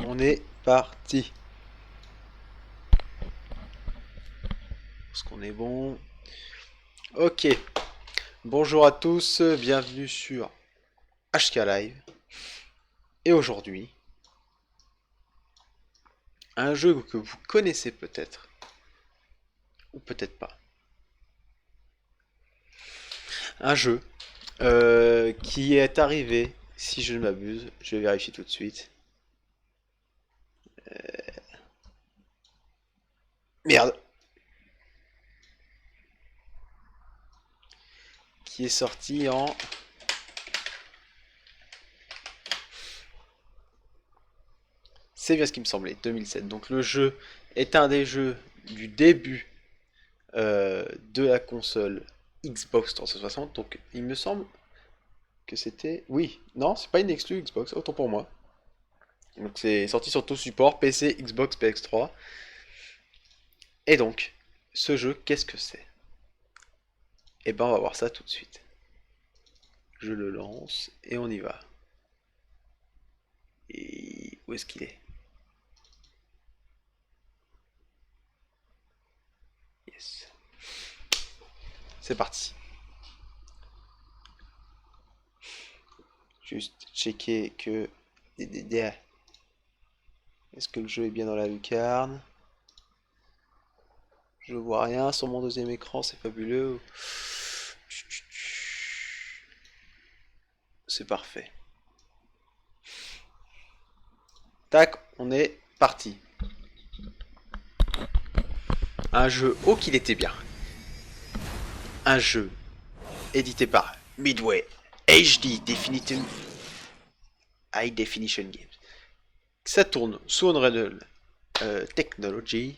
On est parti. Est-ce qu'on est bon? Ok. Bonjour à tous, bienvenue sur HK Live. Et aujourd'hui, un jeu que vous connaissez peut-être, ou peut-être pas. Un jeu qui est arrivé, si je ne m'abuse, je vais vérifier tout de suite. Merde! Qui est sorti en... C'est bien ce qui me semblait, 2007. Donc le jeu est un des jeux du début de la console Xbox 360. Donc il me semble que c'était... Oui, non, c'est pas une exclue Xbox, autant pour moi. Donc c'est sorti sur tout support, PC, Xbox, PS3. Et donc, ce jeu, qu'est-ce que c'est? Eh ben on va voir ça tout de suite. Je le lance et on y va. Et où est-ce qu'il est? Yes. C'est parti. Juste checker que... Est-ce que le jeu est bien dans la lucarne? Je vois rien sur mon deuxième écran, c'est fabuleux. C'est parfait. Tac, on est parti. Un jeu, oh qu'il était bien. Un jeu édité par Midway HD Definitive High Definition Games. Ça tourne sous Unreal Technology.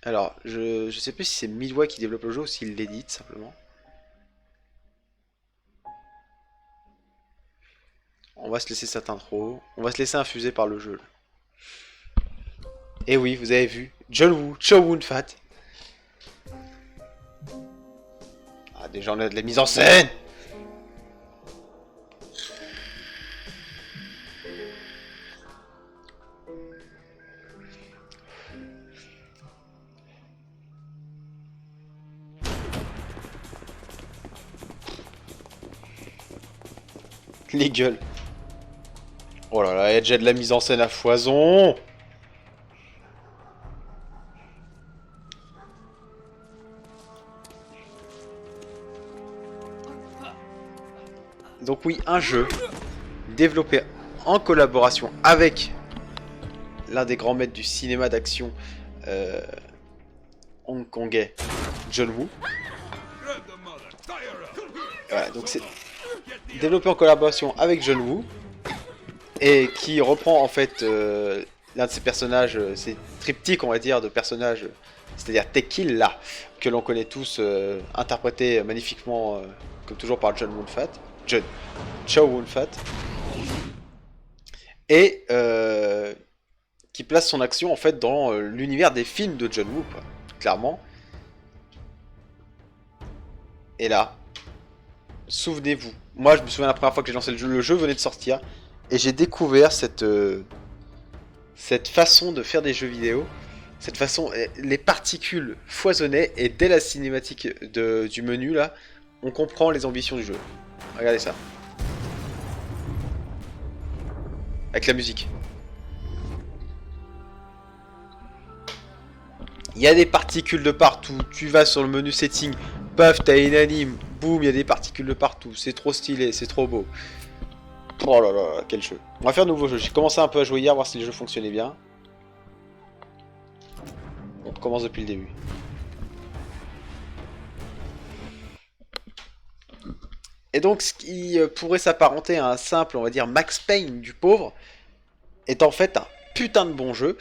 Alors, je sais plus si c'est Midway qui développe le jeu ou s'il l'édite simplement. On va se laisser cette intro. On va se laisser infuser par le jeu. Et oui, vous avez vu. John Woo, Chow Yun Fat. Ah, déjà on a de la mise en scène. Les gueules. Oh là là, il y a déjà de la mise en scène à foison. Donc oui, un jeu développé en collaboration avec l'un des grands maîtres du cinéma d'action hongkongais, John Woo. Voilà, donc c'est développé en collaboration avec John Woo et qui reprend en fait l'un de ses personnages, ses triptyques on va dire de personnages, c'est-à-dire Tekil là, que l'on connaît tous, interprété magnifiquement comme toujours par John Woo-Fat, John Chow Yun-Fat, et qui place son action en fait dans l'univers des films de John Woo, quoi, clairement. Et là, souvenez-vous, moi je me souviens la première fois que j'ai lancé le jeu venait de sortir, et j'ai découvert cette façon de faire des jeux vidéo, cette façon, les particules foisonnaient, et dès la cinématique du menu là, on comprend les ambitions du jeu. Regardez ça. Avec la musique. Il y a des particules de partout, tu vas sur le menu setting, paf, t'as une anime, boum, il y a des particules de partout, c'est trop stylé, c'est trop beau. Oh là là, quel jeu. On va faire un nouveau jeu, j'ai commencé un peu à jouer hier, voir si le jeu fonctionnait bien. On commence depuis le début. Et donc ce qui pourrait s'apparenter à un simple, on va dire, Max Payne du pauvre, est en fait un putain de bon jeu,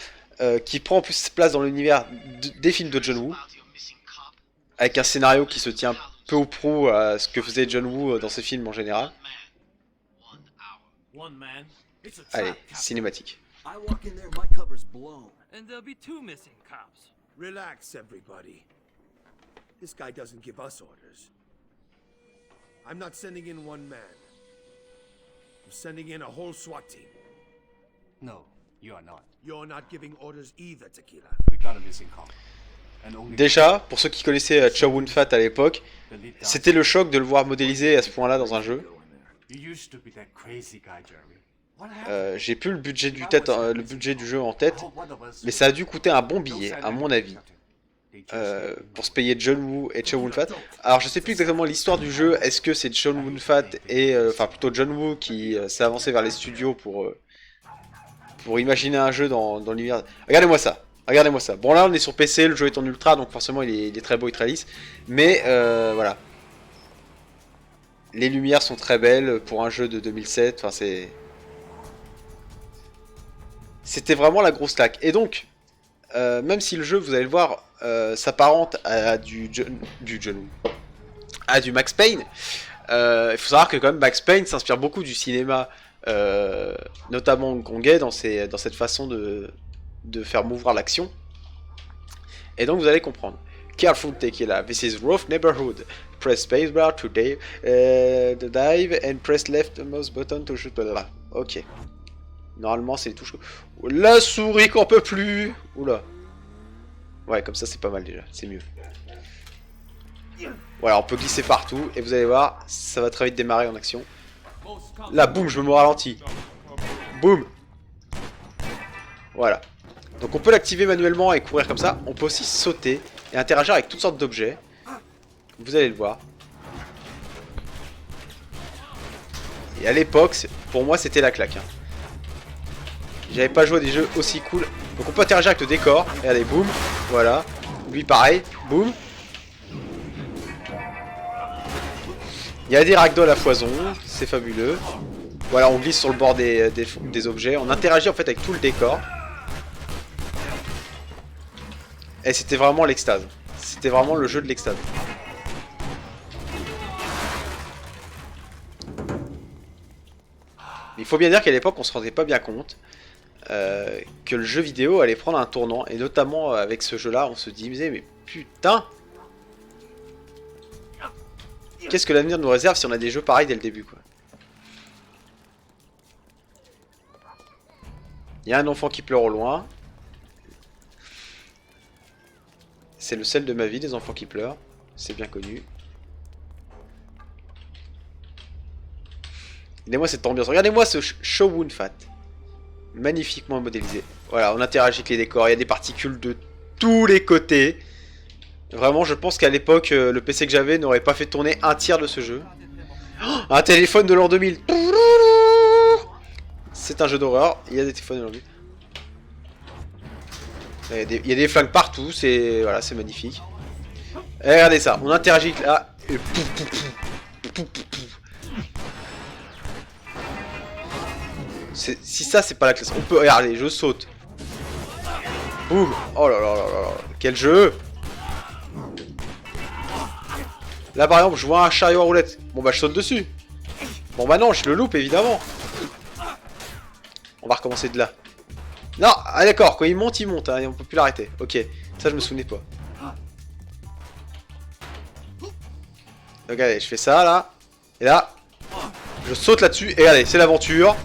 qui prend en plus place dans l'univers des films de John Woo, avec un scénario qui se tient peu ou prou à ce que faisait John Woo dans ses films en général. Allez, cinématique. I walk in there, my cover's blown. And there'll be 2 missing cops. Relax, everybody. This guy doesn't give us orders. I'm not sending in one man. I'm sending in a whole SWAT team. No, you are not. You're not giving orders either, Tequila. We got a missing cop. And only Déjà, pour ceux qui connaissaient Chow Yun-fat à l'époque, the lead down. c'était le choc de le voir modélisé à ce point-là dans un jeu. You used to be that crazy guy, Jeremy. What happened? J'ai plus le budget du jeu en tête, mais ça a dû coûter un bon billet, à mon avis, pour se payer John Woo et Chow Yun-fat. Alors je sais plus exactement l'histoire du jeu, est-ce que c'est Chow Yun-fat et enfin plutôt John Woo qui s'est avancé vers les studios pour imaginer un jeu dans l'univers. Regardez-moi ça, regardez-moi ça. Bon là on est sur PC, le jeu est en ultra, donc forcément il est très beau et très lisse, mais voilà. Les lumières sont très belles pour un jeu de 2007, enfin c'était vraiment la grosse claque. Et donc, même si le jeu, vous allez le voir, s'apparente à du Max Payne, il faut savoir que quand même Max Payne s'inspire beaucoup du cinéma, notamment hongkongais, dans cette façon de faire mouvoir l'action. Et donc vous allez comprendre. Careful Tequila, this is rough neighborhood. Press spacebar to dive, and press left mouse button to shoot. Là. Ok. Normalement c'est les touches. La souris qu'on peut plus. Oula. Ouais, comme ça c'est pas mal déjà, c'est mieux. Voilà, on peut glisser partout et vous allez voir, ça va très vite démarrer en action. Là, boum, je me ralentis. Boum. Voilà. Donc on peut l'activer manuellement et courir comme ça. On peut aussi sauter et interagir avec toutes sortes d'objets. Vous allez le voir. Et à l'époque, pour moi, c'était la claque. Hein. J'avais pas joué à des jeux aussi cool. Donc on peut interagir avec le décor. Regardez, boum. Voilà. Lui, pareil. Boum. Il y a des ragdolls à foison. C'est fabuleux. Voilà, on glisse sur le bord des objets. On interagit en fait avec tout le décor. Et c'était vraiment l'extase. C'était vraiment le jeu de l'extase. Il faut bien dire qu'à l'époque, on se rendait pas bien compte que le jeu vidéo allait prendre un tournant. Et notamment avec ce jeu-là, on se disait, mais putain, qu'est-ce que l'avenir nous réserve si on a des jeux pareils dès le début, quoi. Il y a un enfant qui pleure au loin. C'est le sel de ma vie, les enfants qui pleurent. C'est bien connu. Regardez-moi cette ambiance. Regardez-moi ce Chow Yun-fat. Magnifiquement modélisé. Voilà, on interagit avec les décors. Il y a des particules de tous les côtés. Vraiment, je pense qu'à l'époque, le PC que j'avais n'aurait pas fait tourner un tiers de ce jeu. Oh, un téléphone de l'an 2000. C'est un jeu d'horreur. Il y a des téléphones de l'an 2000. Il y a des flingues partout. C'est voilà, c'est magnifique. Et regardez ça. On interagit là. Et pouf, pouf, pouf, pouf, pouf, pouf. Si ça c'est pas la classe, on peut... Regardez, je saute. Boum. Oh là là là là là. Quel jeu. Là par exemple, je vois un chariot à roulette. Bon bah je saute dessus. Bon bah non, je le loupe évidemment. On va recommencer de là. Non, ah d'accord, quand il monte, hein, et on peut plus l'arrêter. Ok, ça je me souvenais pas. Donc allez, je fais ça là. Et là, je saute là-dessus. Et regardez, c'est l'aventure.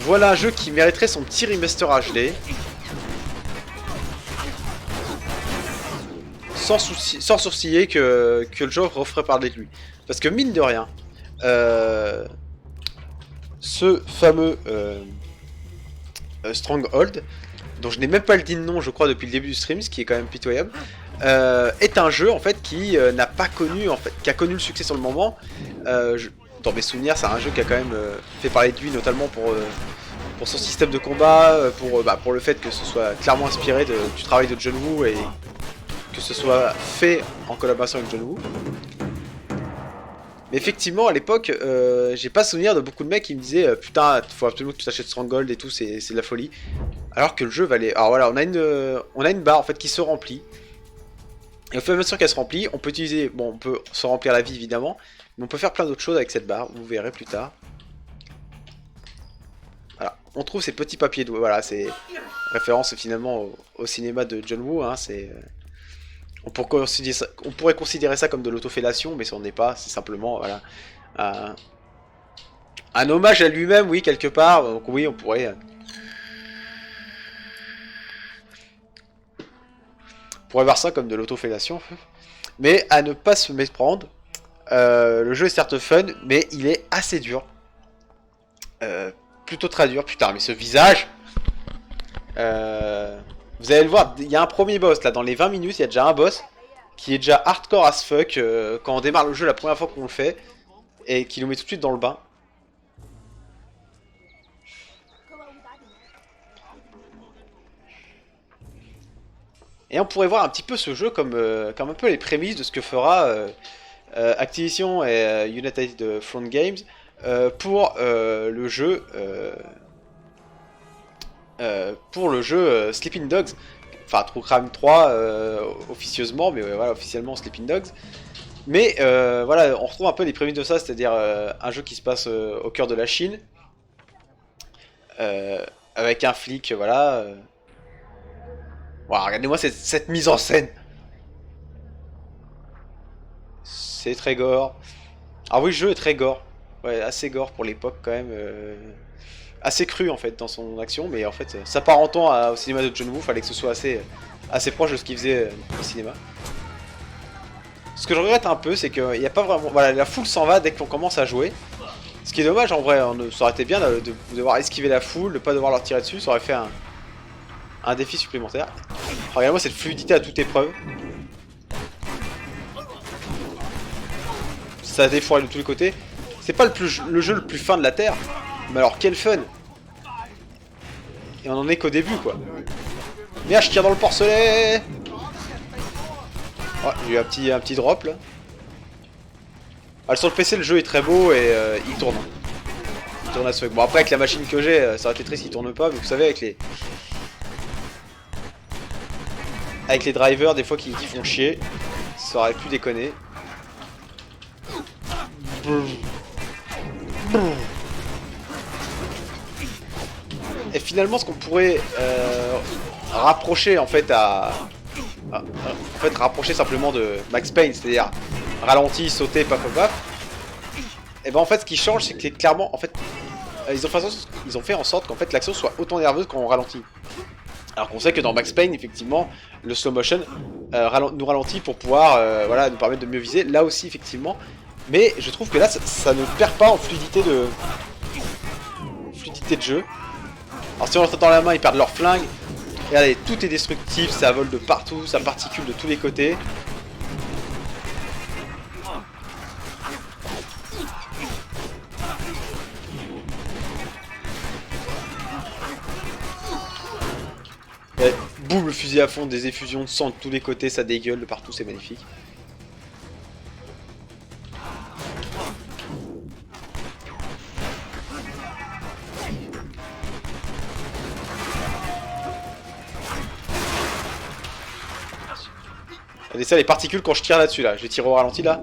Voilà un jeu qui mériterait son petit remaster HD. Sans sourciller que le jeu referait parler de lui. Parce que mine de rien, ce fameux Stronghold, dont je n'ai même pas le dit de nom je crois depuis le début du stream, ce qui est quand même pitoyable, est un jeu en fait qui n'a pas connu, en fait, qui a connu le succès sur le moment. Dans mes souvenirs, c'est un jeu qui a quand même fait parler de lui, notamment pour son système de combat, pour le fait que ce soit clairement inspiré du travail de John Woo et que ce soit fait en collaboration avec John Woo. Mais effectivement, à l'époque, j'ai pas souvenir de beaucoup de mecs qui me disaient putain, faut absolument que tu t'achètes Stronghold et tout, c'est de la folie. Alors que le jeu valait. Alors voilà, on a une barre en fait qui se remplit. Et au fur et à mesure qu'elle se remplit, on peut utiliser. Bon, on peut se remplir la vie évidemment, mais on peut faire plein d'autres choses avec cette barre, vous verrez plus tard. Voilà, on trouve ces petits papiers de. Voilà, c'est référence finalement au cinéma de John Woo, hein, c'est. On pourrait considérer ça comme de l'autofellation, mais ça n'en est pas, c'est simplement voilà, un, un hommage à lui-même, oui, quelque part. Donc oui, on pourrait voir ça comme de l'autofellation. Mais à ne pas se méprendre, le jeu est certes fun, mais il est assez dur. Plutôt très dur. Putain, mais ce visage... vous allez le voir, il y a un premier boss, là, dans les 20 minutes, il y a déjà un boss qui est déjà hardcore as fuck quand on démarre le jeu la première fois qu'on le fait, et qui nous met tout de suite dans le bain. Et on pourrait voir un petit peu ce jeu comme un peu les prémices de ce que fera Activision et United Front Games pour le jeu Sleeping Dogs. Enfin, True Crime 3 officieusement, mais voilà, officiellement Sleeping Dogs. Mais voilà, on retrouve un peu les prémices de ça, c'est-à-dire un jeu qui se passe au cœur de la Chine, avec un flic, voilà. Wow, regardez-moi cette mise en scène. C'est très gore. Ah oui, le jeu est très gore. Ouais, assez gore pour l'époque quand même. Assez cru en fait dans son action, mais en fait, s'apparentant au cinéma de John Woo, fallait que ce soit assez proche de ce qu'il faisait au cinéma. Ce que je regrette un peu, c'est qu'il n'y a pas vraiment... Voilà, la foule s'en va dès qu'on commence à jouer. Ce qui est dommage en vrai, ça aurait été bien de devoir esquiver la foule, de pas devoir leur tirer dessus, ça aurait fait un défi supplémentaire. Regarde-moi cette fluidité à toute épreuve. Ça défouraille de tous les côtés. C'est pas le jeu le plus fin de la Terre, mais alors quel fun! Et on en est qu'au début quoi. Merde, je tire dans le porcelet! Oh, j'ai eu un petit drop là. Ah, sur le PC, le jeu est très beau et il tourne. Il tourne à ce... Bon, après, avec la machine que j'ai, ça aurait été triste qu'il tourne pas, mais vous savez, avec les drivers, des fois, qui font chier, ça aurait pu déconner. Et finalement, ce qu'on pourrait rapprocher, en fait, rapprocher simplement de Max Payne, c'est-à-dire ralenti, sauter, paf paf paf. Et ben en fait ce qui change c'est que clairement en fait ils ont fait en sorte qu'en fait l'action soit autant nerveuse quand on ralentit. Alors qu'on sait que dans Max Payne effectivement le slow motion nous ralentit pour pouvoir voilà, nous permettre de mieux viser, là aussi effectivement. Mais je trouve que là ça ne perd pas en fluidité de jeu. Alors si on leur tend la main ils perdent leur flingue. Regardez, tout est destructif, ça vole de partout, ça particule de tous les côtés. Et boum, le fusil à fond, des effusions de sang de tous les côtés, ça dégueule de partout, c'est magnifique. Regardez ça, les particules quand je tire là-dessus, là. Je tire au ralenti, là.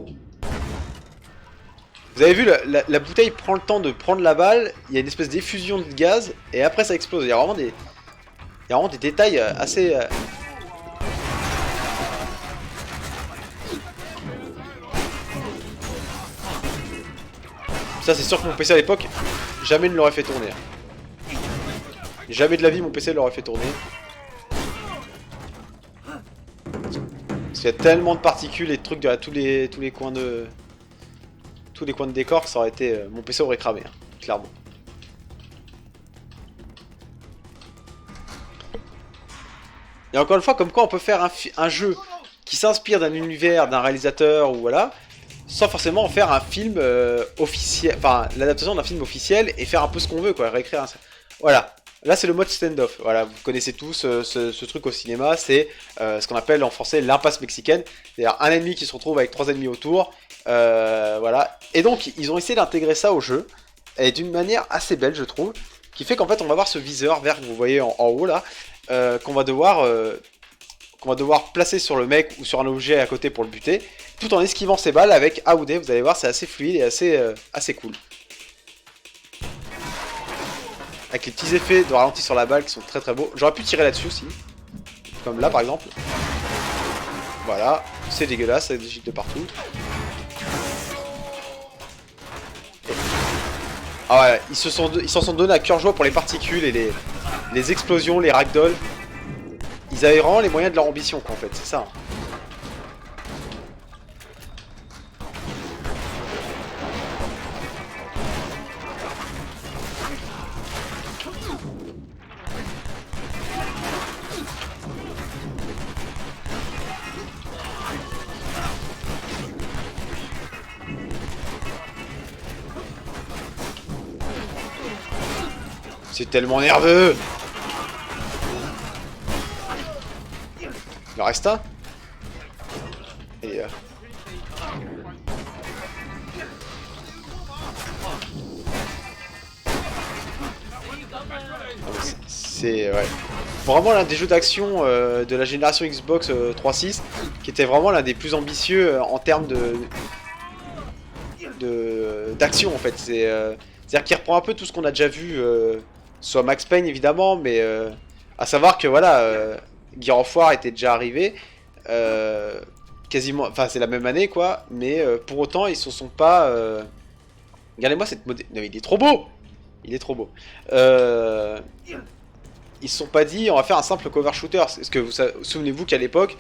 Vous avez vu, la bouteille prend le temps de prendre la balle, il y a une espèce d'effusion de gaz, et après ça explose. Il y a vraiment des détails assez... Ça, c'est sûr que mon PC à l'époque, jamais ne l'aurait fait tourner. Jamais de la vie mon PC l'aurait fait tourner. Parce qu'il y a tellement de particules et de trucs à tous les coins de décor que ça aurait été... mon PC aurait cramé, hein, clairement. Et encore une fois, comme quoi on peut faire un jeu qui s'inspire d'un univers, d'un réalisateur, ou voilà, sans forcément en faire un film officiel, enfin l'adaptation d'un film officiel et faire un peu ce qu'on veut, quoi, réécrire un... Voilà. Là c'est le mode stand-off, voilà, vous connaissez tous ce truc au cinéma, c'est ce qu'on appelle en français l'impasse mexicaine, c'est-à-dire un ennemi qui se retrouve avec 3 ennemis autour, voilà, et donc ils ont essayé d'intégrer ça au jeu, et d'une manière assez belle je trouve, qui fait qu'en fait on va voir ce viseur vert que vous voyez en haut là, qu'on va devoir placer sur le mec ou sur un objet à côté pour le buter, tout en esquivant ses balles avec A ou D, vous allez voir c'est assez fluide et assez cool. Avec les petits effets de ralenti sur la balle qui sont très très beaux. J'aurais pu tirer là-dessus aussi. Comme là par exemple. Voilà. C'est dégueulasse, ça gicle de partout. Ah ouais, ils s'en sont donnés à cœur joie pour les particules et les explosions, les ragdolls. Ils avaient vraiment les moyens de leur ambition, quoi, en fait, c'est ça. C'est tellement nerveux. Il en reste un. Et c'est ouais. Vraiment l'un des jeux d'action de la génération Xbox 3.6 qui était vraiment l'un des plus ambitieux en termes d'action en fait. C'est-à-dire qu'il reprend un peu tout ce qu'on a déjà vu, soit Max Payne évidemment, mais à savoir que voilà, Gears of War était déjà arrivé, quasiment, enfin c'est la même année quoi, mais pour autant ils se sont pas. Regardez-moi cette modèle. Non mais il est trop beau, il est trop beau. Ils se sont pas dit on va faire un simple cover shooter. Est-ce que vous souvenez-vous qu'à l'époque,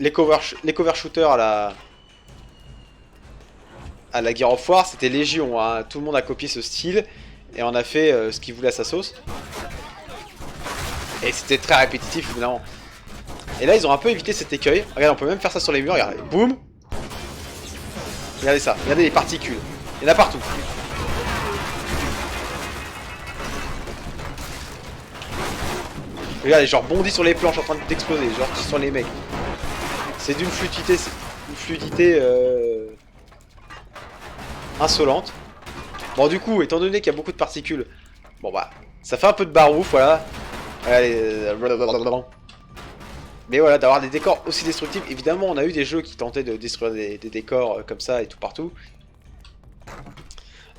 les cover shooters à la Gears of War, c'était légion, hein. Tout le monde a copié ce style et on a fait ce qu'il voulait à sa sauce. Et c'était très répétitif évidemment. Et là ils ont un peu évité cet écueil. Regardez, on peut même faire ça sur les murs, regardez, boum. Regardez ça, regardez les particules. Il y en a partout. Regardez, genre bondit sur les planches en train d'exploser, genre sur les mecs. C'est d'une fluidité insolente. Bon du coup, étant donné qu'il y a beaucoup de particules, bon bah, ça fait un peu de barouf, voilà. Mais voilà, d'avoir des décors aussi destructifs, évidemment on a eu des jeux qui tentaient de détruire des décors comme ça et tout partout.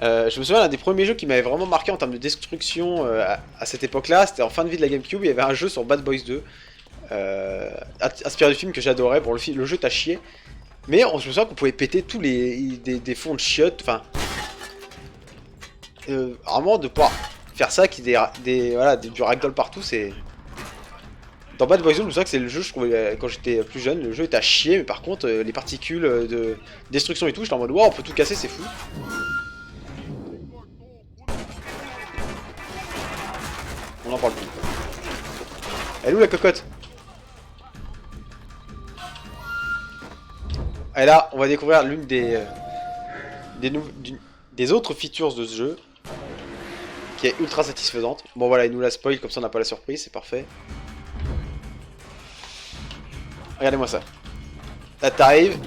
Je me souviens d'un des premiers jeux qui m'avait vraiment marqué en termes de destruction à cette époque-là, c'était en fin de vie de la GameCube, il y avait un jeu sur Bad Boys 2, inspiré du film que j'adorais, bon le jeu t'a chié, mais je me souviens qu'on pouvait péter tous des fonds de chiottes, enfin... vraiment de pouvoir faire ça, qui voilà, du ragdoll partout, c'est... Dans Bad Boys 2, je me souviens que c'est le jeu, je trouvais, quand j'étais plus jeune, le jeu était à chier, mais par contre, les particules de destruction et tout, j'étais en mode, wow, on peut tout casser, c'est fou. On en parle plus. Elle est où la cocotte? Et là, on va découvrir l'une des autres features de ce jeu, qui est ultra satisfaisante. Bon voilà, il nous la spoil, comme ça on n'a pas la surprise, c'est parfait. Regardez-moi ça. Là t'arrives.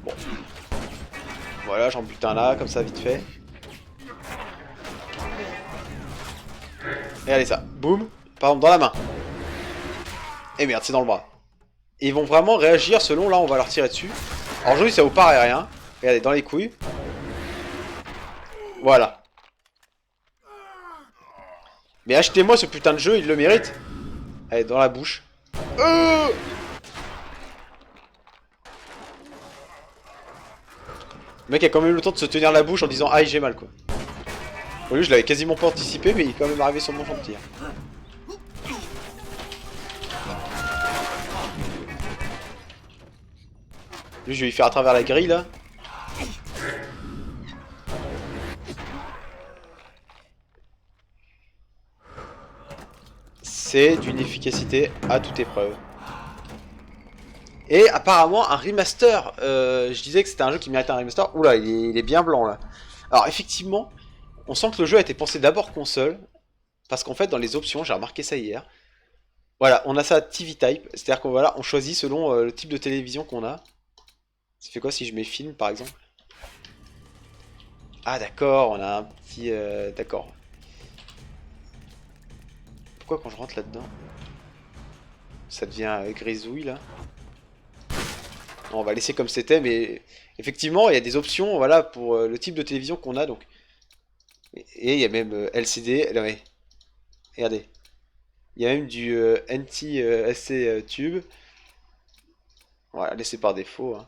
Bon. Voilà, j'en bute un là, comme ça, vite fait. Regardez ça. Boum. Par exemple, dans la main. Et merde, c'est dans le bras. Et ils vont vraiment réagir selon, là, on va leur tirer dessus. Alors aujourd'hui, ça vous paraît rien. Regardez, dans les couilles. Voilà. Mais achetez-moi ce putain de jeu, il le mérite. Allez, dans la bouche. Le mec a quand même eu le temps de se tenir la bouche en disant aïe j'ai mal quoi. Au lieu je l'avais quasiment pas anticipé mais il est quand même arrivé sur mon champ de tir. Lui je vais lui faire à travers la grille là. C'est d'une efficacité à toute épreuve. Et apparemment un remaster, je disais que c'était un jeu qui méritait un remaster, oula il est bien blanc là. Alors effectivement, on sent que le jeu a été pensé d'abord console, parce qu'en fait dans les options, j'ai remarqué ça hier, voilà, on a ça TV Type, c'est-à-dire qu'on voilà, on choisit selon le type de télévision qu'on a. Ça fait quoi si je mets film par exemple? Ah d'accord, on a un petit... d'accord. Pourquoi quand je rentre là-dedans, ça devient grisouille là? Non, on va laisser comme c'était, mais effectivement, il y a des options, voilà, pour le type de télévision qu'on a, donc. Et il y a même LCD, là, ouais. Regardez. Il y a même du NT-SC tube. Voilà, laissé par défaut, hein.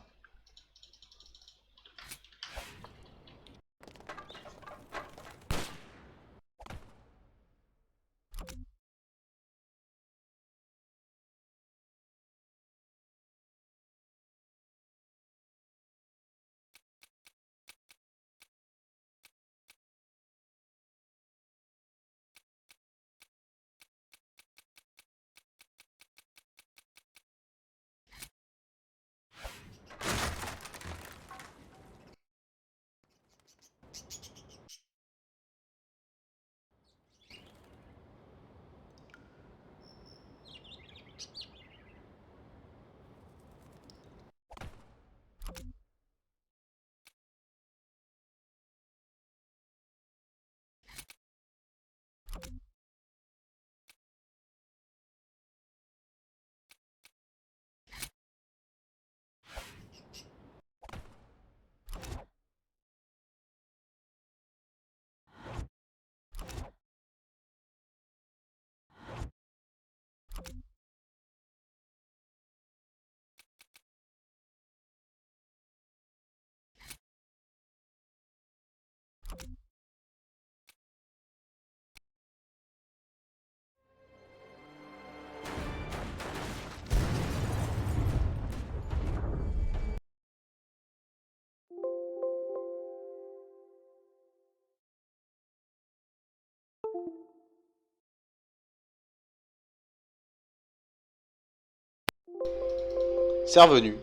C'est revenu.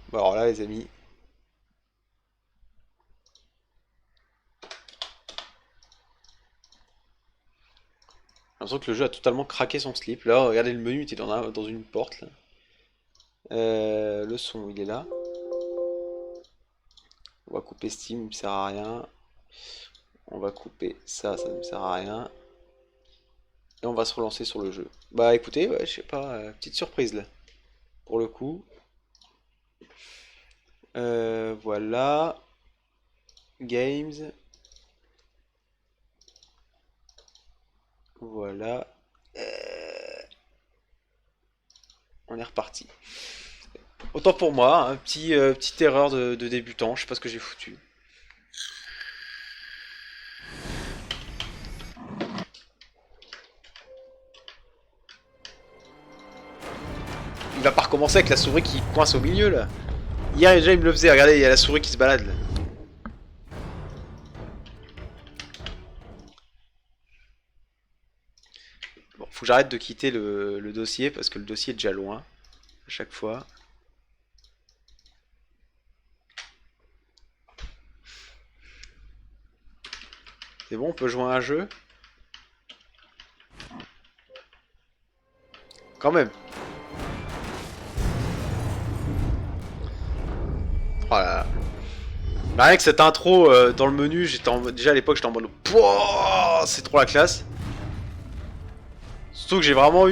Bon alors là les amis. J'ai l'impression que le jeu a totalement craqué son slip. Là, regardez le menu, il est dans une porte. Là. Le son, il est là. On va couper Steam, il me sert à rien. On va couper ça, ça ne me sert à rien. Et on va se relancer sur le jeu. Bah écoutez, ouais, je sais pas, petite surprise là. Pour le coup. Voilà. Games. Voilà. On est reparti. Autant pour moi, un petite erreur de débutant, je sais pas ce que j'ai foutu. Il va pas recommencer avec la souris qui coince au milieu là. Hier déjà il me le faisait, regardez, il y a la souris qui se balade là. Bon, faut que j'arrête de quitter le dossier parce que le dossier est déjà loin. À chaque fois. C'est bon, on peut jouer à un jeu. Quand même. Oh là là. Bah, rien que cette intro dans le menu, déjà à l'époque j'étais en mode pouah, c'est trop la classe. Surtout que j'ai vraiment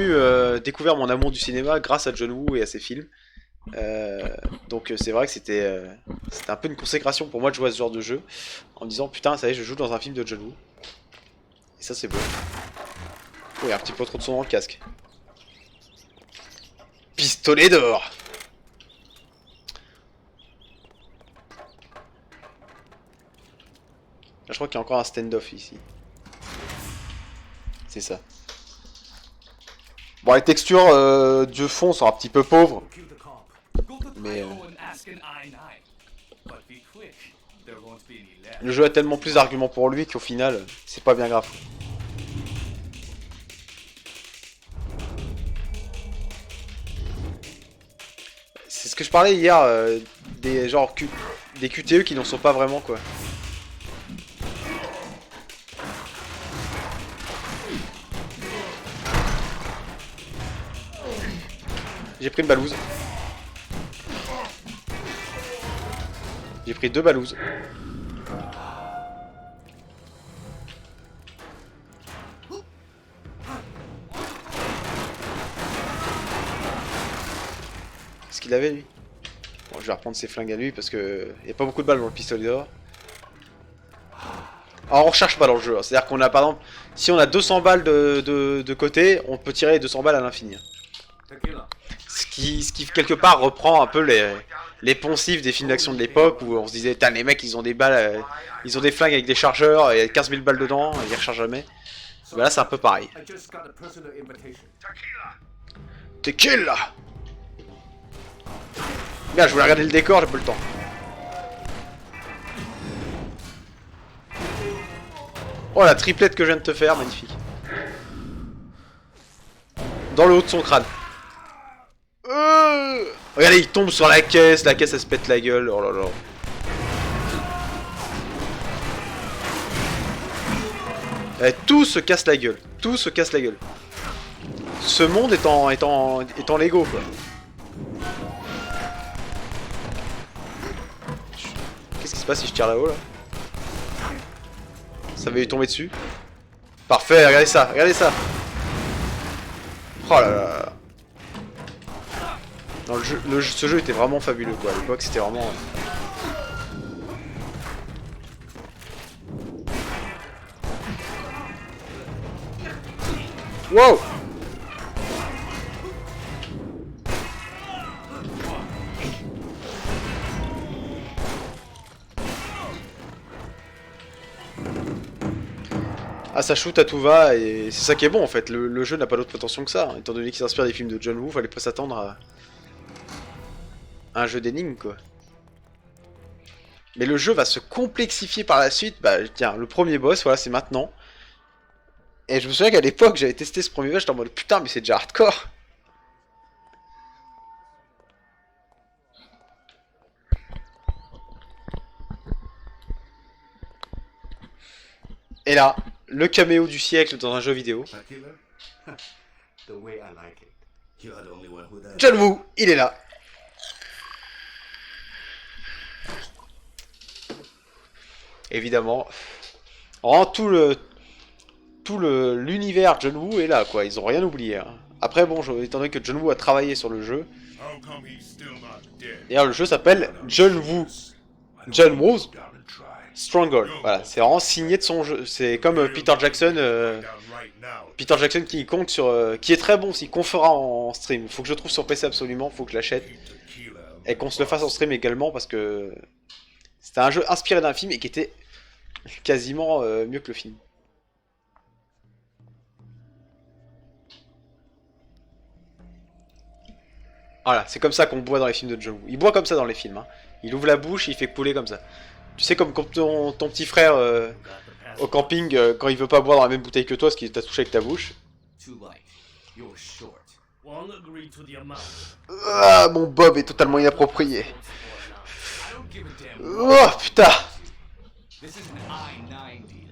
découvert mon amour du cinéma grâce à John Woo et à ses films. Donc c'est vrai que c'était un peu une consécration pour moi de jouer à ce genre de jeu. En me disant putain ça y est je joue dans un film de John Woo. Et ça c'est beau. Oh il y a un petit peu trop de son dans le casque. Pistolet d'or. Là, je crois qu'il y a encore un stand-off ici. C'est ça. Bon les textures du fond sont un petit peu pauvres. Kill the cop. Go to Mais Tycho and ask an I9. But be quick. There won't be any left. le jeu a tellement plus d'arguments pour lui qu'au final c'est pas bien grave. C'est ce que je parlais hier, des QTE qui n'en sont pas vraiment quoi. J'ai pris une balouse. J'ai pris 2 balouses. Qu'est-ce qu'il avait lui? Bon, je vais reprendre ses flingues à lui parce que y a pas beaucoup de balles dans le pistolet d'or. Alors on recherche pas dans le jeu, hein. C'est-à-dire qu'on a par exemple, si on a 200 balles de côté, on peut tirer les 200 balles à l'infini. Tequila. Ce qui quelque part reprend un peu les poncifs des films d'action de l'époque où on se disait, les mecs ils ont des balles, ils ont des flingues avec des chargeurs, et il y a 15 000 balles dedans, et ils rechargent jamais. Bah là c'est un peu pareil. I just got a personal invitation. T'es kill là. Bien, je voulais regarder le décor, j'ai pas le temps. Oh la triplette que je viens de te faire, magnifique. Dans le haut de son crâne. Regardez, il tombe sur la caisse elle se pète la gueule, oh là là. Tout se casse la gueule, tout se casse la gueule. Ce monde est en Lego quoi. Qu'est-ce qui se passe si je tire là-haut là? Ça va lui tomber dessus. Parfait, regardez ça, regardez ça. Oh là là. Non, ce jeu était vraiment fabuleux quoi. À l'époque c'était vraiment... Wow. Ah ça shoot à tout va et c'est ça qui est bon en fait, le jeu n'a pas d'autre prétention que ça, hein. Étant donné qu'il s'inspire des films de John Woo, fallait pas s'attendre à un jeu d'énigmes quoi. Mais le jeu va se complexifier par la suite, bah tiens, le premier boss, voilà c'est maintenant. Et je me souviens qu'à l'époque, j'avais testé ce premier jeu, j'étais en mode putain, mais c'est déjà hardcore. Et là, le caméo du siècle dans un jeu vidéo. A killer? The way I like it. You're the only one who does. John Woo, il est là. Évidemment. En l'univers John Woo est là, quoi. Ils ont rien oublié. Hein. Après, bon, étant donné que John Woo a travaillé sur le jeu. D'ailleurs, le jeu s'appelle John Woo. John Woo's Stronghold. Voilà, c'est vraiment signé de son jeu. C'est comme Peter Jackson. Peter Jackson qui compte sur. Qui est très bon aussi, qu'on fera en stream. Faut que je le trouve sur PC absolument, faut que je l'achète. Et qu'on se le fasse en stream également parce que. C'était un jeu inspiré d'un film et qui était quasiment mieux que le film. Voilà, c'est comme ça qu'on boit dans les films de John Woo. Il boit comme ça dans les films. Hein. Il ouvre la bouche et il fait couler comme ça. Tu sais, comme quand ton petit frère au camping, quand il veut pas boire dans la même bouteille que toi, parce qu'il t'a touché avec ta bouche. Won't agree to the amount. Ah, mon Bob est totalement inapproprié. Oh putain. This is an I-9 deal.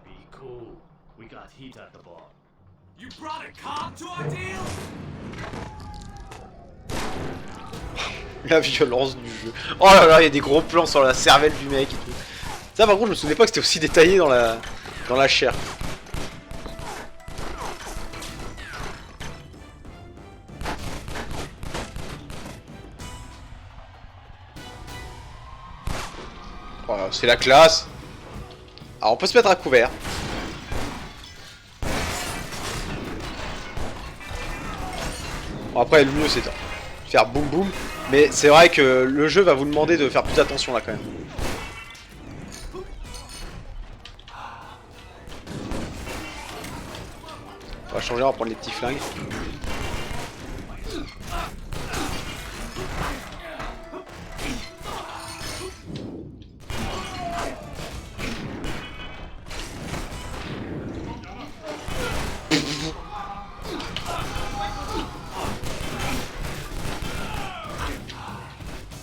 Be cool. We got heat at the bar. You brought a cop to our deal? La violence du jeu. Oh là là, il y a des gros plans sur la cervelle du mec et tout. Ça par contre je me souvenais pas que c'était aussi détaillé dans la chair. Voilà, c'est la classe. Alors on peut se mettre à couvert. Bon, après le mieux c'est de faire boum boum. Mais c'est vrai que le jeu va vous demander de faire plus attention là quand même. On va changer, on va prendre les petits flingues.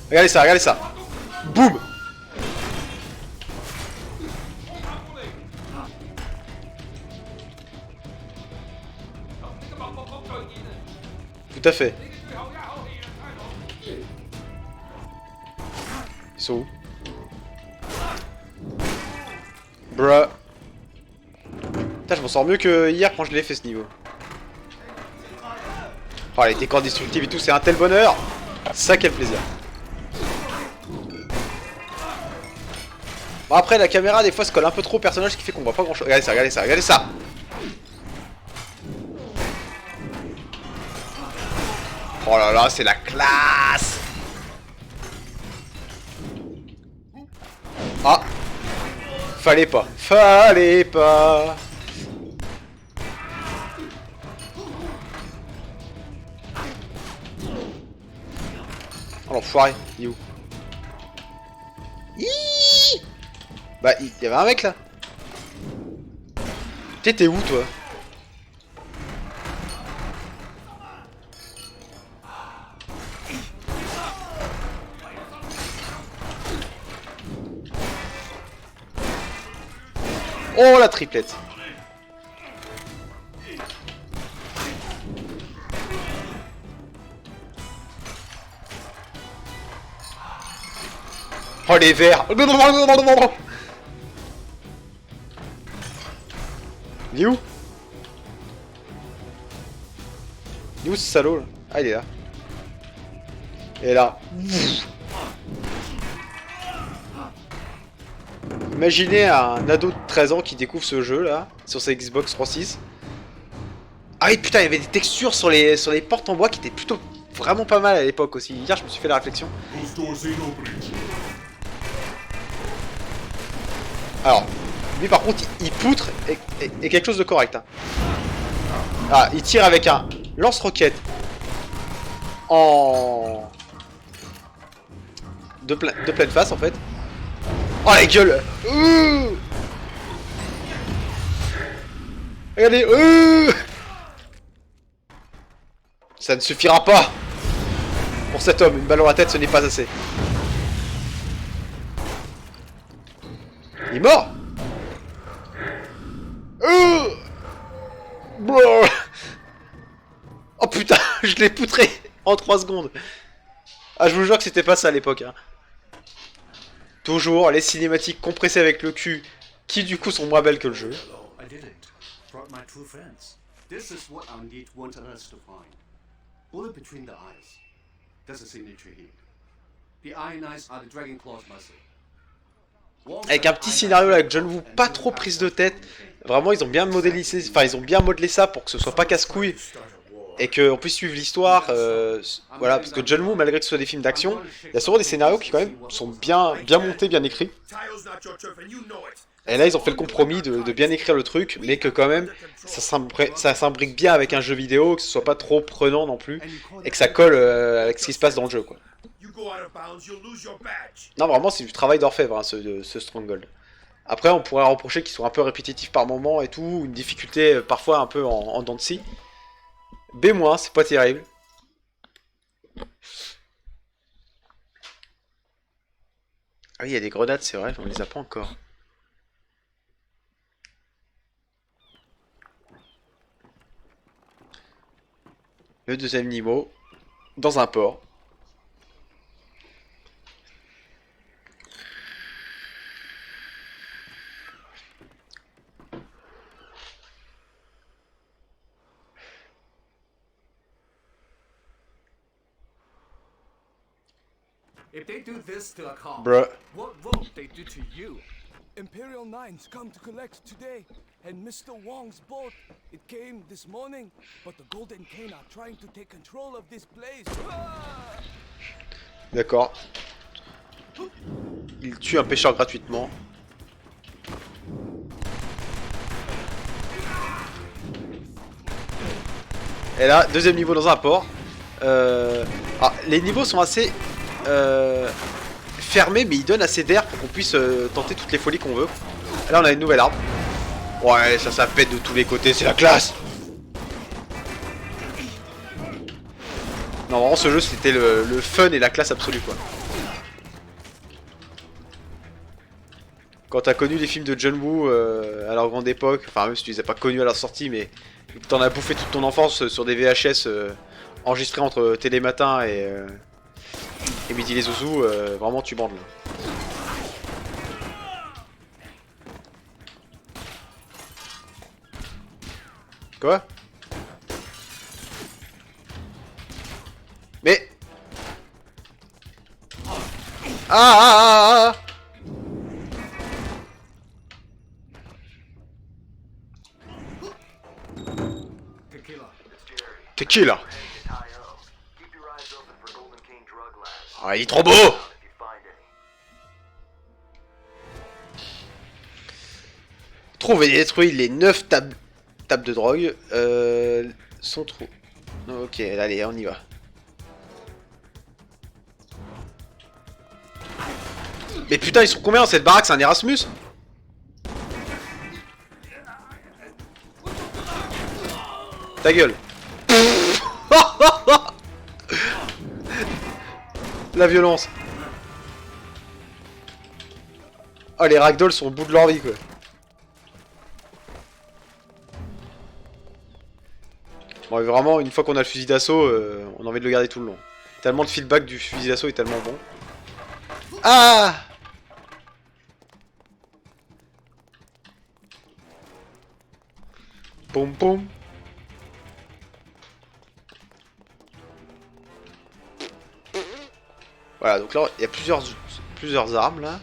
Regardez ça, regardez ça. Boum. Tout à fait. Ils sont où? Bruh. Putain, je m'en sors mieux que hier quand je l'ai fait ce niveau. Oh, les décors destructifs et tout, c'est un tel bonheur. Ça, quel plaisir. Bon, après, la caméra, des fois, se colle un peu trop au personnage, ce qui fait qu'on voit pas grand chose. Regardez ça, regardez ça, regardez ça. Oh là là, c'est la classe. Ah. Fallait pas. Fallait pas. Oh l'enfoiré, il est où? Hiiii. Bah, il y avait un mec là. T'es où toi? Oh la triplette. Oh les verts. Il est où? Il est où ce salaud là? Ah il est là. Et là. Imaginez un ado de 13 ans qui découvre ce jeu là, sur sa Xbox 360. Ah oui putain, il y avait des textures sur les portes en bois qui étaient plutôt vraiment pas mal à l'époque aussi. Hier je me suis fait la réflexion. Alors, lui par contre il poutre et quelque chose de correct. Hein. Ah, il tire avec un lance-roquette en... de pleine face en fait. Oh la gueule. Regardez. Ça ne suffira pas. Pour cet homme, une balle dans la tête, ce n'est pas assez. Il est mort. Oh putain, je l'ai poutré en 3 secondes. Ah, je vous jure que c'était pas ça à l'époque. Hein. Toujours les cinématiques compressées avec le cul, qui du coup sont moins belles que le jeu. I did it. Brought my true friends. This is what Andy wanted us to find. Bullet between the eyes. That's a signature here. The iron eyes are the dragon claw's muscle. Avec un petit scénario avec John Woo, pas trop prise de tête. Vraiment, ils ont bien modélisé, enfin ils ont bien modelé ça pour que ce soit pas casse-couille et qu'on puisse suivre l'histoire. Voilà, parce que John Woo, malgré que ce soit des films d'action, il y a souvent des scénarios qui quand même sont bien montés, bien écrits. Et là, ils ont fait le compromis de bien écrire le truc, mais que quand même, ça s'imbrique bien avec un jeu vidéo, que ce soit pas trop prenant non plus, et que ça colle avec ce qui se passe dans le jeu, quoi. Non, vraiment, c'est du travail d'orfèvre, hein, ce Stronghold. Après, on pourrait reprocher qu'il soit un peu répétitif par moment et tout, une difficulté parfois un peu en dents de scie. B-, c'est pas terrible. Ah oui, il y a des grenades, c'est vrai, on les a pas encore. Le deuxième niveau, dans un port. If they do this to a car, Bruh. what won't they do to you? Imperial Nines come to collect today, and Mr. Wong's boat. It came this morning, but the Golden Cane are trying to take control of this place. Ah! D'accord. Il tue un pêcheur gratuitement. Et là, deuxième niveau dans un port. Ah, les niveaux sont assez fermés, mais ils donnent assez d'air pour qu'on puisse tenter toutes les folies qu'on veut. Et là, on a une nouvelle arme. Ouais, ça pète de tous les côtés, c'est la classe. Non, vraiment, ce jeu, c'était le fun et la classe absolue, quoi. Quand t'as connu les films de John Woo à leur grande époque, enfin même si tu les as pas connus à leur sortie, mais t'en as bouffé toute ton enfance sur des VHS enregistrés entre Télématin et Midi les Zouzous, vraiment tu bandes là. Quoi? Mais... Ah. Tequila. Ah, il est trop beau. Trouve et détruit les 9 tables de drogue. Sont trop... Ok, allez, on y va. Mais putain, ils sont combien dans cette baraque? C'est un Erasmus? Ta gueule. La violence. Oh, les ragdolls sont au bout de leur vie, quoi. Bon, vraiment, une fois qu'on a le fusil d'assaut, on a envie de le garder tout le long. Tellement de feedback du fusil d'assaut est tellement bon. Ah! Pom pom. Voilà, donc là, il y a plusieurs armes, là.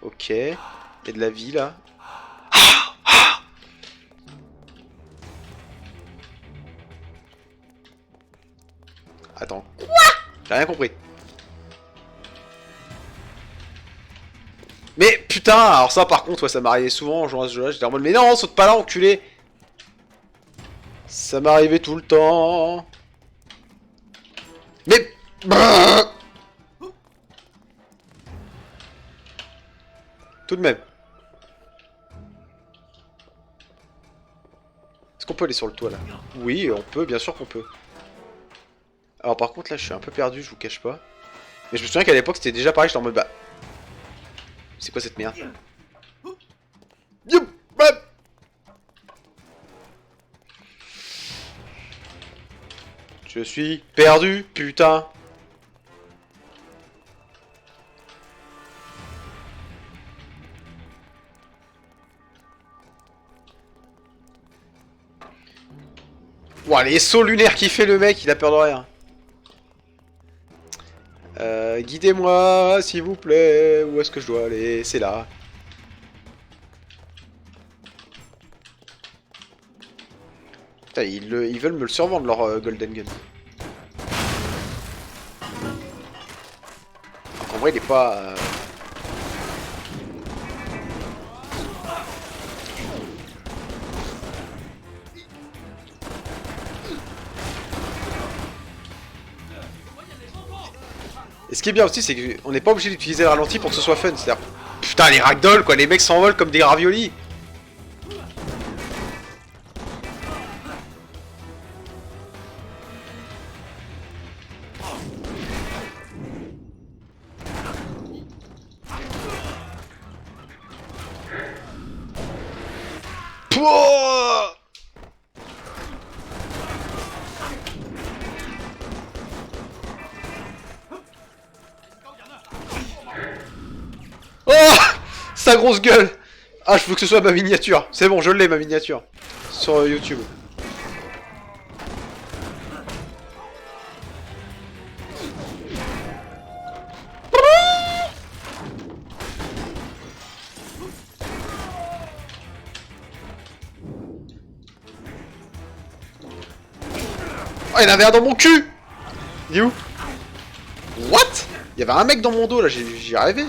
Ok. Il y a de la vie, là. Attends, quoi? J'ai rien compris. Mais putain, alors ça par contre, ouais, ça m'arrivait souvent en jouant à ce jeu-là. J'étais en mode, mais non, saute pas là, enculé. Ça m'arrivait tout le temps. Mais... Tout de même. Est-ce qu'on peut aller sur le toit là? Oui, on peut, bien sûr qu'on peut. Alors par contre là je suis un peu perdu, je vous cache pas. Mais je me souviens qu'à l'époque c'était déjà pareil, j'étais en mode bah... C'est quoi cette merde? Youp, bah. Je suis perdu, putain. Ouah, les sauts lunaires qu'il fait le mec, il a peur de rien. Guidez-moi, s'il vous plaît. Où est-ce que je dois aller? C'est là. Putain, ils veulent me le survendre, leur Golden Gun. En vrai, il est pas... Et ce qui est bien aussi, c'est qu'on n'est pas obligé d'utiliser le ralenti pour que ce soit fun. C'est-à-dire, putain, les ragdolls, quoi, les mecs s'envolent comme des raviolis. Pouah. Oh, sa grosse gueule. Ah, je veux que ce soit ma miniature. C'est bon, je l'ai, ma miniature. Sur YouTube. Oh, il y en avait un dans mon cul. Il est où? What? Il y avait un mec dans mon dos, là, j'y rêvé.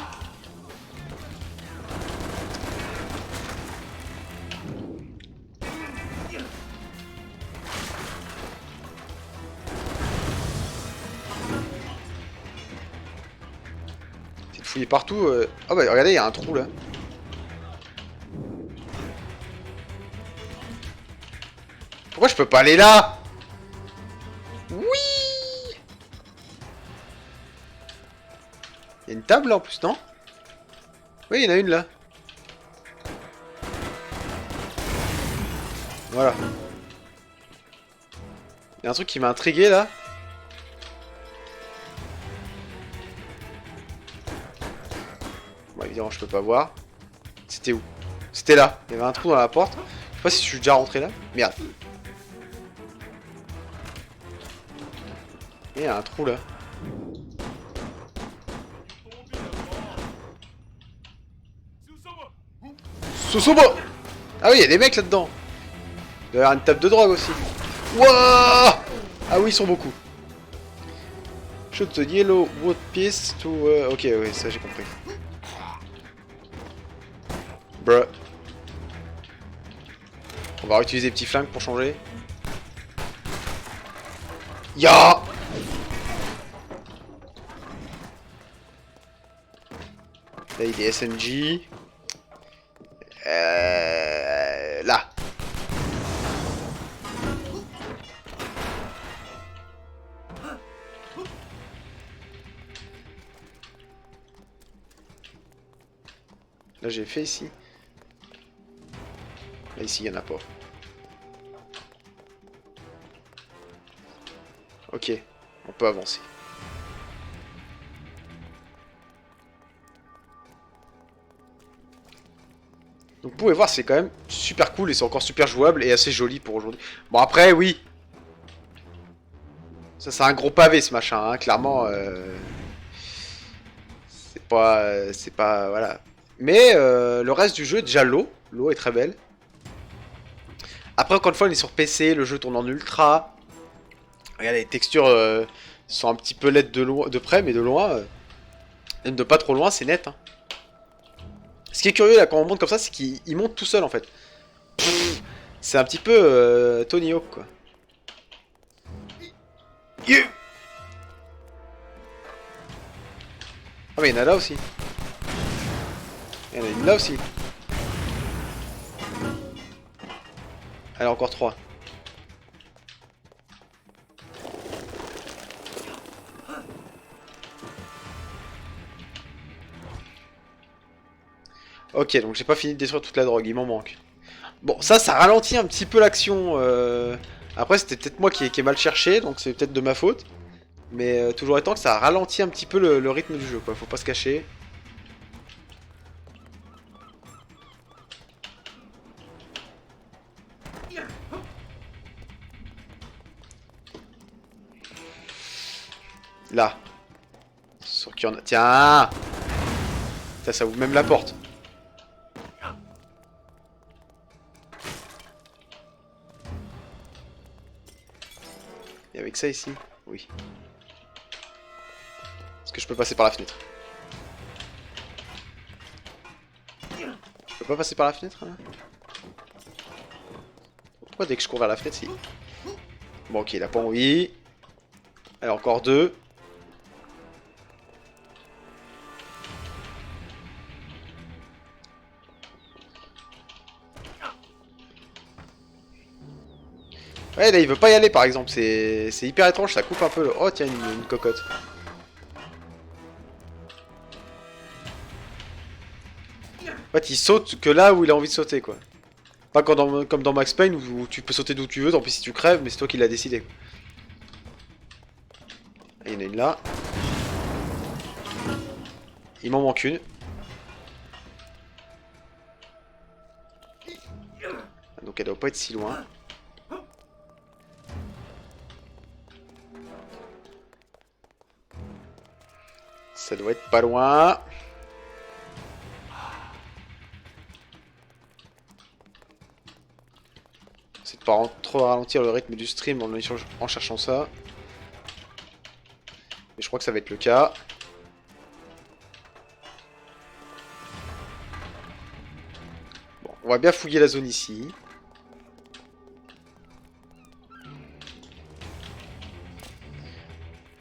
C'est de fouiller partout. Ah bah regardez, il y a un trou là. Pourquoi je peux pas aller là? Oui. Il y a une table là en plus, non? Oui, il y en a une là. Voilà. Il y a un truc qui m'a intrigué là. Bon, évidemment, je peux pas voir. C'était où? C'était là. Il y avait un trou dans la porte. Je sais pas si je suis déjà rentré là. Merde. Il y a un trou là. Susubo! Ah oui, il y a des mecs là-dedans. Il doit y avoir une table de drogue aussi. Wouah! Ah oui, ils sont beaucoup. Shoot the yellow wood piece to... Ok, oui, ça j'ai compris. Bruh. On va réutiliser les petits flingues pour changer. Ya! Là, il est SMG. Là. Là, j'ai fait ici. Là, ici, il n'y en a pas. Ok, on peut avancer. Donc vous pouvez voir, c'est quand même super cool et c'est encore super jouable et assez joli pour aujourd'hui. Bon après, oui. Ça c'est un gros pavé ce machin, hein, clairement. C'est pas... Voilà. Mais le reste du jeu, déjà l'eau. L'eau est très belle. Après, encore une fois, on est sur PC, le jeu tourne en ultra. Regardez, les textures sont un petit peu laides de près, mais de loin, même de pas trop loin, c'est net. Hein. Ce qui est curieux là, quand on monte comme ça, c'est qu'il monte tout seul en fait. C'est un petit peu Tony Hawk quoi. Yeah. Ah mais il y en a là aussi. Il y en a une là aussi. Allez, encore 3. Ok, donc j'ai pas fini de détruire toute la drogue, il m'en manque. Bon, ça ralentit un petit peu l'action. Après, c'était peut-être moi qui ai mal cherché, donc c'est peut-être de ma faute. Mais toujours étant que ça ralentit un petit peu le rythme du jeu, quoi. Faut pas se cacher. Là. Sur qui on a... Tiens! Ça ouvre même la porte. Et avec ça ici? Oui. Est-ce que je peux passer par la fenêtre? Je peux pas passer par la fenêtre là? Pourquoi dès que je cours vers la fenêtre, si? Bon ok, il a pas envie. Allez, encore 2. Ouais, là il veut pas y aller par exemple, c'est hyper étrange, ça coupe un peu le... Oh tiens, une cocotte. En fait, il saute que là où il a envie de sauter, quoi. Pas comme dans Max Payne où tu peux sauter d'où tu veux, tant pis si tu crèves, mais c'est toi qui l'as décidé. Il y en a une là. Il m'en manque une. Donc elle doit pas être si loin. Ça doit être pas loin. C'est de pas trop ralentir le rythme du stream en cherchant ça. Mais je crois que ça va être le cas. Bon, on va bien fouiller la zone ici.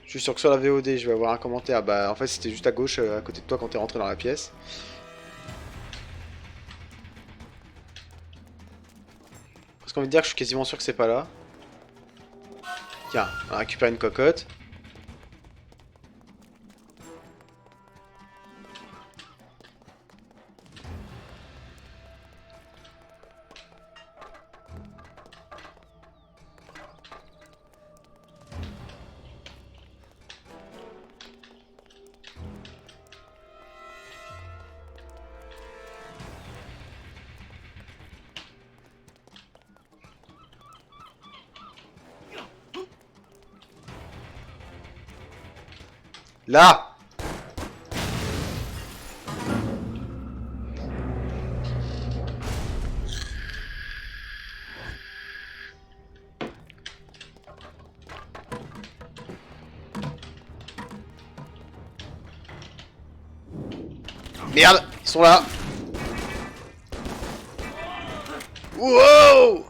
Je suis sûr que sur la VOD, je vais avoir un commentaire. Bah, en fait, c'était juste à gauche, à côté de toi, quand t'es rentré dans la pièce. Parce qu'on veut dire que je suis quasiment sûr que c'est pas là. Tiens, on a récupéré une cocotte. Là! Merde! Ils sont là! Wow!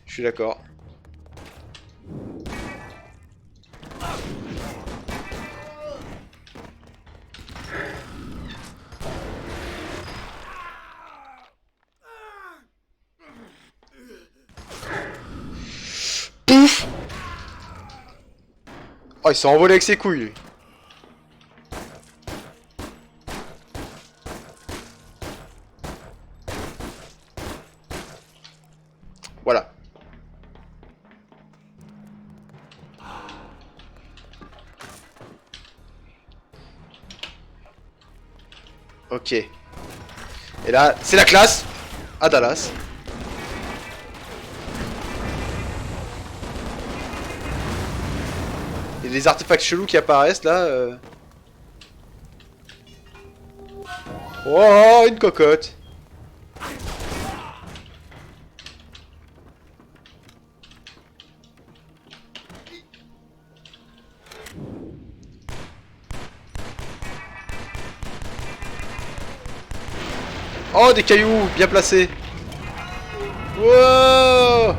Je suis d'accord. Pouf! Oh, il s'est envolé avec ses couilles, lui. Voilà. Ok. Et là, c'est la classe à Dallas. Il y a des artefacts chelous qui apparaissent là. Oh, une cocotte. Oh, des cailloux bien placés. Wow!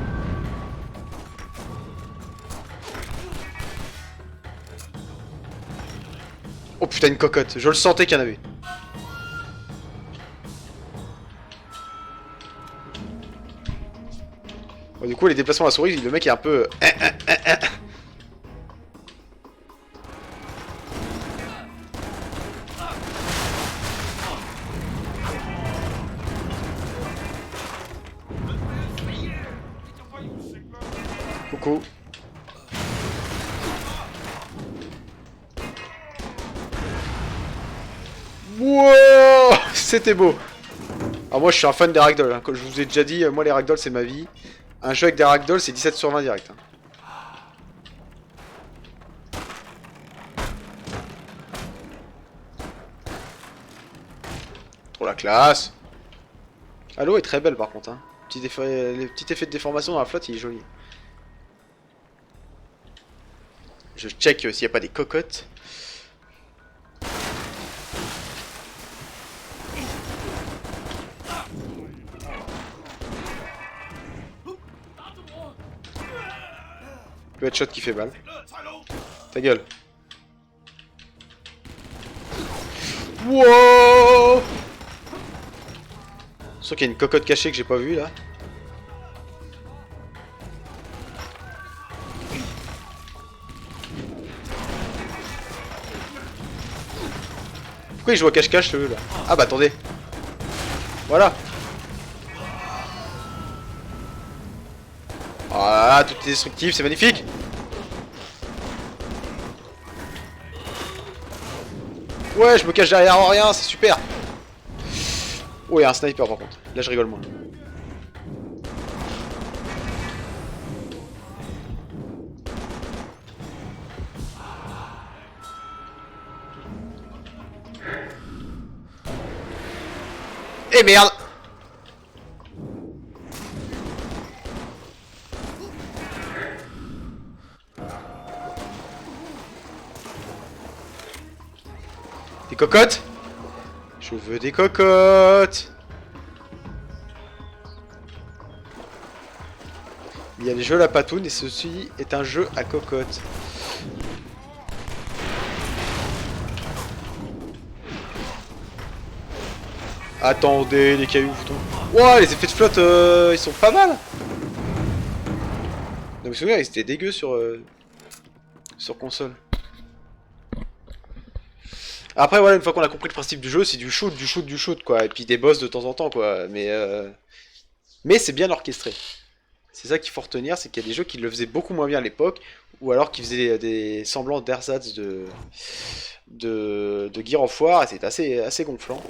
Oh putain, une cocotte. Je le sentais qu'il y en avait. Bon, du coup, les déplacements à la souris, le mec est un peu... Coucou. Wow, c'était beau. Alors moi je suis un fan des ragdolls, hein. Comme je vous ai déjà dit, moi les ragdolls c'est ma vie. Un jeu avec des ragdolls c'est 17 sur 20 direct. Hein. Trop la classe. Ah, l'eau est très belle par contre. Hein. Les petits effets de déformation dans la flotte il est joli. Je check s'il n'y a pas des cocottes. Le headshot qui fait mal. Ta gueule. Wow! Sauf qu'il y a une cocotte cachée que j'ai pas vue là. Pourquoi il joue à cache-cache là? Ah bah attendez. Voilà. Voilà, tout est destructif, c'est magnifique. Ouais, je me cache derrière rien, c'est super. Oh, il y a un sniper par contre. Là, je rigole moins. Eh merde! Des cocottes? Je veux des cocottes! Il y a des jeux à la patoune et ceci est un jeu à cocottes. Attendez, les cailloux, putain. Ouah, les effets de flotte, ils sont pas mal! Je me souviens, ils étaient dégueux sur console. Après, voilà, une fois qu'on a compris le principe du jeu, c'est du shoot, du shoot, du shoot, quoi. Et puis des boss de temps en temps, quoi. Mais c'est bien orchestré. C'est ça qu'il faut retenir, c'est qu'il y a des jeux qui le faisaient beaucoup moins bien à l'époque, ou alors qui faisaient des semblants d'ersatz de Gear of War, et c'est assez gonflant.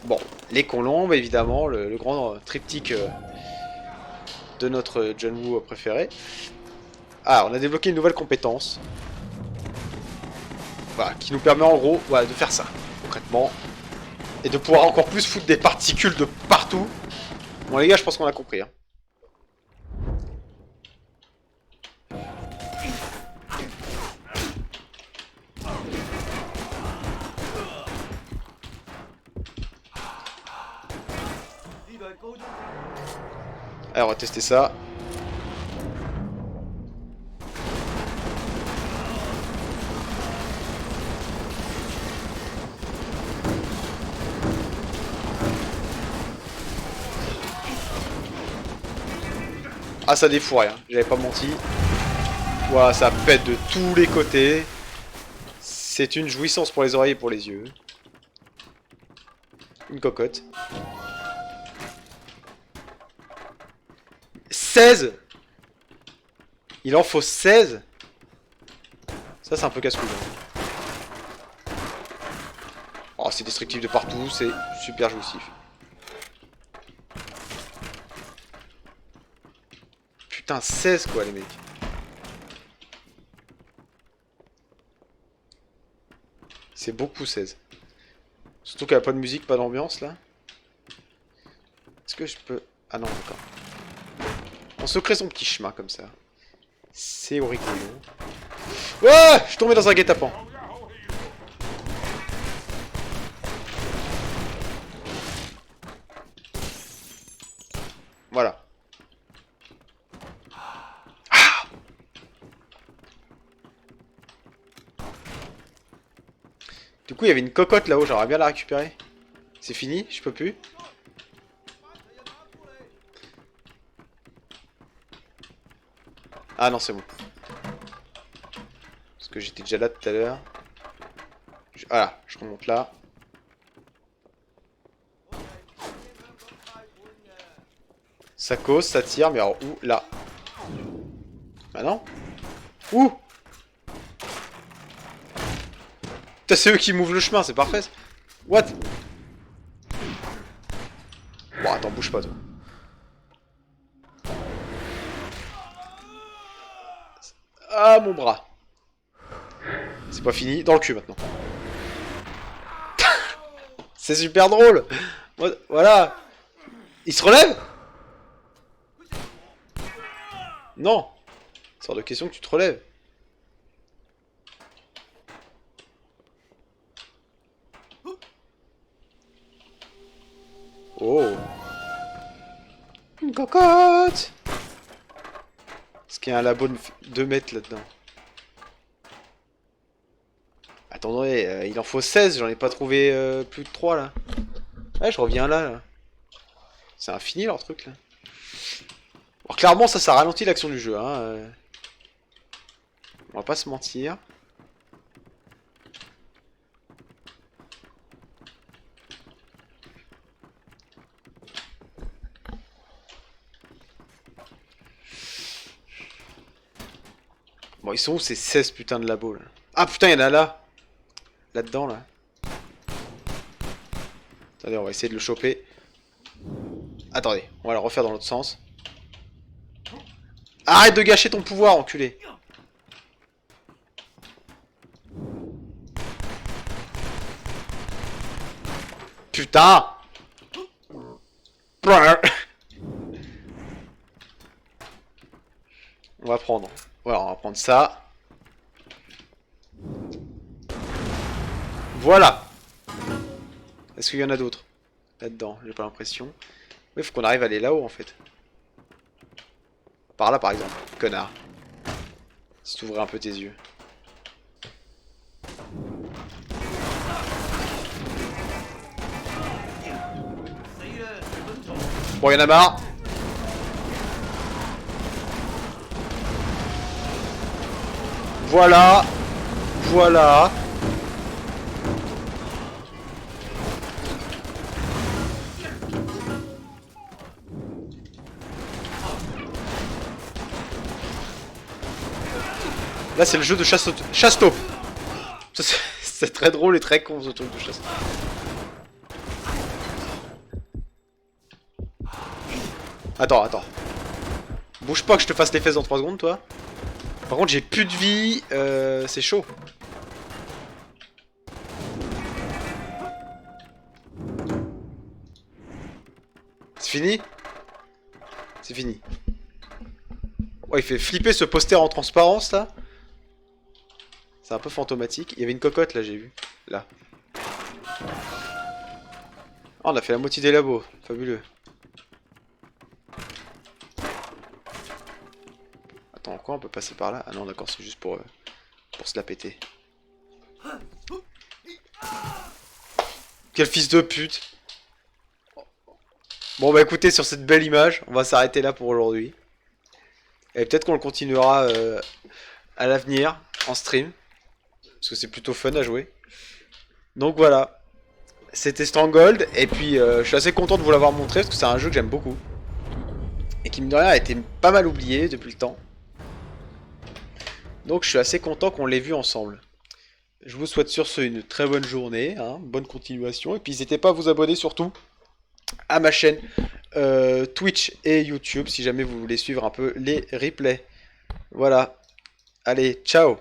Bon, les colombes, évidemment, le grand triptyque de notre John Woo préféré. Ah, on a débloqué une nouvelle compétence. Voilà, qui nous permet en gros voilà, de faire ça, concrètement. Et de pouvoir encore plus foutre des particules de partout. Bon les gars, je pense qu'on a compris. Hein. Alors on va tester ça. Ah ça défouraille, hein. J'avais pas menti. Voilà, ça pète de tous les côtés. C'est une jouissance pour les oreilles et pour les yeux. Une cocotte. 16. Il en faut 16. Ça c'est un peu casse-couille. Oh, c'est destructif de partout, c'est super jouissif. Putain, 16 quoi les mecs. C'est beaucoup 16. Surtout qu'il n'y a pas de musique, pas d'ambiance là. Est-ce que je peux... Ah non, d'accord. On se crée son petit chemin comme ça. C'est rigolo. Ouais, je suis tombé dans un guet-apens. Voilà. coup, il y avait une cocotte là-haut, j'aimerais bien la récupérer. C'est fini, je peux plus. Ah non, c'est bon. Parce que j'étais déjà là tout à l'heure. Voilà, je remonte là. Ça cause, ça tire, mais alors où? Là. Ah non? Où? Putain, c'est eux qui m'ouvrent le chemin, c'est parfait. What? Bon, attends, bouge pas, toi. Ah, mon bras. C'est pas fini. Dans le cul, maintenant. C'est super drôle. Voilà. Il se relève? Non. C'est hors de question que tu te relèves. Oh. Une cocotte. Est-ce qu'il y a un labo de 2 mètres là-dedans? Attendez, il en faut 16, j'en ai pas trouvé plus de 3 là. Ouais, je reviens là. C'est infini leur truc là. Alors clairement ça ralentit l'action du jeu, hein. On va pas se mentir. Bon, ils sont où ces 16 putains de labos là? Ah putain, il y en a là! Là-dedans là. Attendez, on va essayer de le choper. Attendez, on va le refaire dans l'autre sens. Arrête de gâcher ton pouvoir, enculé! Putain! On va prendre. Voilà, on va prendre ça. Voilà! Est-ce qu'il y en a d'autres? Là-dedans, j'ai pas l'impression. Oui, faut qu'on arrive à aller là-haut en fait. Par là par exemple, connard. Si tu ouvrais un peu tes yeux. Bon, y'en a marre. Voilà. Voilà. Là, c'est le jeu de chasse-taupe. C'est très drôle et très con ce truc de chasse. Attends. Bouge pas que je te fasse les fesses dans 3 secondes, toi. Par contre, j'ai plus de vie. C'est chaud. C'est fini? C'est fini. Oh, il fait flipper ce poster en transparence, là. C'est un peu fantomatique. Il y avait une cocotte, là, j'ai vu. Là. Oh, on a fait la moitié des labos. Fabuleux. Attends, quoi, on peut passer par là? Ah non, d'accord, c'est juste pour se la péter. Quel fils de pute! Bon, bah écoutez, sur cette belle image, on va s'arrêter là pour aujourd'hui. Et peut-être qu'on le continuera à l'avenir, en stream. Parce que c'est plutôt fun à jouer. Donc voilà. C'était Stronghold. Et puis, je suis assez content de vous l'avoir montré, parce que c'est un jeu que j'aime beaucoup. Et qui, mine de rien, a été pas mal oublié depuis le temps. Donc je suis assez content qu'on l'ait vu ensemble. Je vous souhaite sur ce une très bonne journée, hein, bonne continuation. Et puis n'hésitez pas à vous abonner surtout à ma chaîne Twitch et YouTube si jamais vous voulez suivre un peu les replays. Voilà. Allez, ciao!